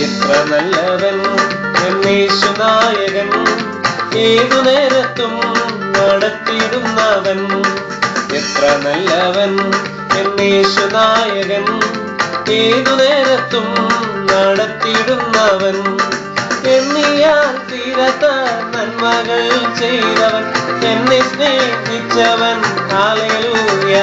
എത്ര നല്ലവൻ എന്നേശുനായകൻ, ഏതു നേരത്തും നടത്തിയിടുന്നവൻ. എത്ര നല്ലവൻ എന്നേശുനായകൻ, ഏതു നേരത്തും നടത്തിയിടുന്നവൻ. എണ്ണിയാൽ തീരാത്ത നന്മകൾ ചെയ്തവൻ, എന്നെ സ്നേഹിച്ചവൻ. ഹല്ലേലൂയ.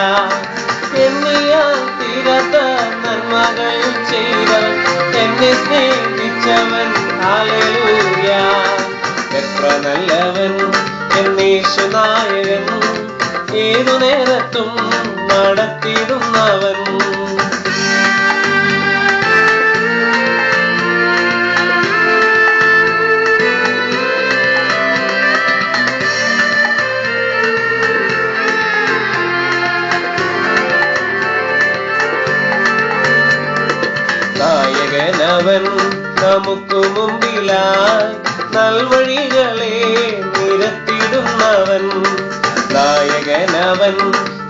എണ്ണിയാൽ തീരാത്ത നന്മകൾ ചെയ്തവൻ, എന്നെ സ്നേഹിച്ചവൻ. ഹല്ലേലൂയ. എത്ര നല്ലവൻ എന്നേശുനായകൻ, ഏതു നേരത്തും നടത്തിയിടുന്നവൻ. നായകനവൻ നമുക്കു മുമ്പിലായി നൽവഴികളെ നിരത്തിടുന്നവൻ. നായകനവൻ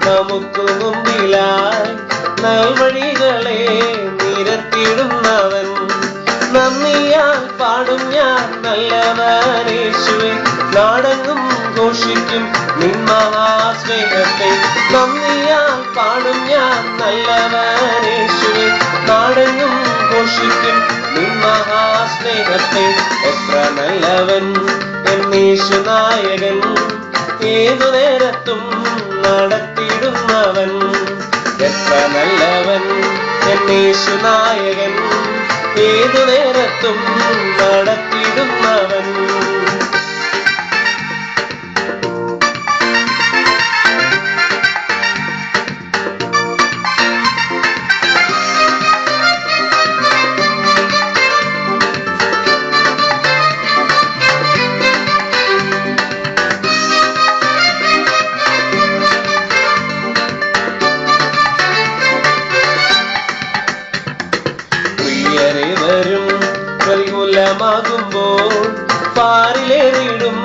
നമുക്കു മുമ്പിലായി നൽവഴികളെ നിരത്തിടുന്നവൻ. നന്ദിയാൽ പാടും ഞാൻ നല്ലവനേശുവേ, നാടെങ്ങും ഘോഷിക്കും നിൻ മഹാസ്നേഹത്തെ. നന്ദിയാൽ പാടും ഞാൻ നല്ലവനേശുവേ, നാടെങ്ങും ഘോഷിക്കും നിൻ മഹാസ്നേഹത്തെ. എത്ര നല്ലവൻ എന്നേശുനായകൻ, ഏതു നേരത്തും നടത്തിയിടുന്നവൻ. എത്ര നല്ലവൻ എന്നേശുനായകൻ, ഏതു നേരത്തും നടത്തിയിടുന്നവൻ. പ്രിയരേവരും പ്രതികൂലമാകുമ്പോൾ പാരിലേറിടും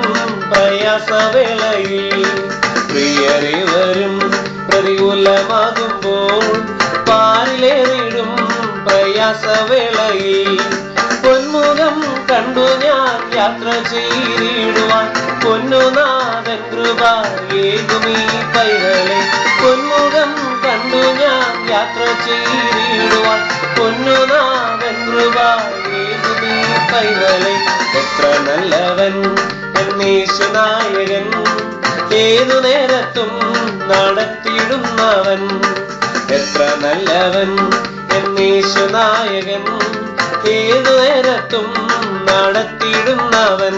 പ്രയാസവേളയിൽ. പ്രിയരേവരും പ്രതികൂലമാകുമ്പോൾ പാരിലേറിടും പ്രയാസവേളയിൽ. പൊന്മുഖം കണ്ടു ഞാൻ യാത്ര ചെയ്തിടുവാൻ, പൊന്നുനാഥൻ കൃപയേകുമീ പൈതലേ. പൊന്മുഖം കണ്ടു ഞാൻ യാത്ര ചെയ്തിടുവാൻ, പൊന്നുനാഥൻ കൃപയേകുമീ പൈതലേ. എത്ര നല്ലവൻ എന്നേശുനായകൻ, ഏതു നേരത്തും നടത്തിയിടുന്നവൻ. എത്ര നല്ലവൻ എന്നേശുനായകൻ, ഏതു നേരത്തും നടത്തിയിടുന്നവൻ.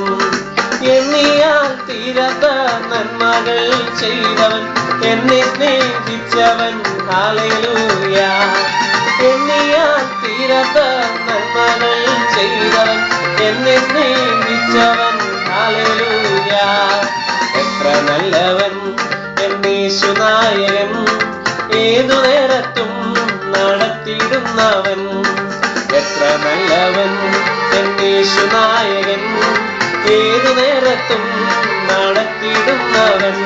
എണ്ണിയാൽ തീരാത്ത നന്മകൾ ചെയ്തവൻ, എന്നെ സ്നേഹിച്ചവൻ. ഹല്ലേലൂയ. എണ്ണിയാൽ തീരാത്ത നന്മകൾ ചെയ്തവൻ, എന്നെ സ്നേഹിച്ചവൻ. ഹല്ലേലൂയ. എത്ര നല്ലവൻ എന്നേശുനായകൻ, ഏതു നേരത്തും നടത്തിയിടുന്നവൻ. എത്ര നല്ലവൻ എന്നേശുനായകൻ, ഏതു നേരത്തും നടത്തിയിടുന്നവൻ.